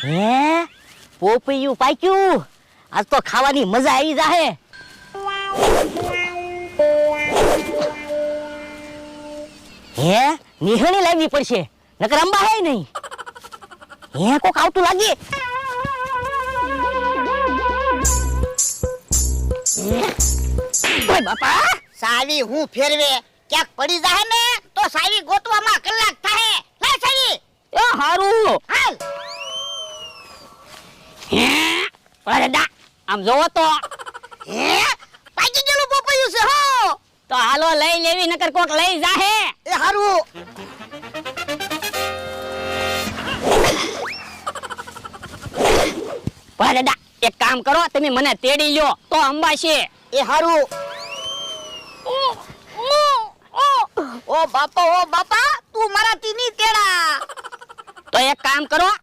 હે પોપૈયું પાક્યું, આજ તો ખાવાની મજા આવી જાહે. હે નિહણી લાવવી પડશે, નકર અંબા હે નહીં. હે કોક આવતું લાગે. ઓય બાપા, સાવી હું ફેરવે ક્યાંક પડી જાય ને તો સાવી ગોતવામાં કલાક થાય. લે સાવી એ હારું. હાલ. અરે દા, આમ જોવો તો. હે પાકી ગયેલું પોપૈયું છે હો. તો હાલો લઈ લેવી, નકર કોક લઈ જાહે. એ હારું. પણ દાદા એક કામ કરો, તમે મને તેડી લ્યો તો અંબા છે. એ હારું. ઓ બાપા તું મારાથી ની તેડા. તો એક કામ કરો,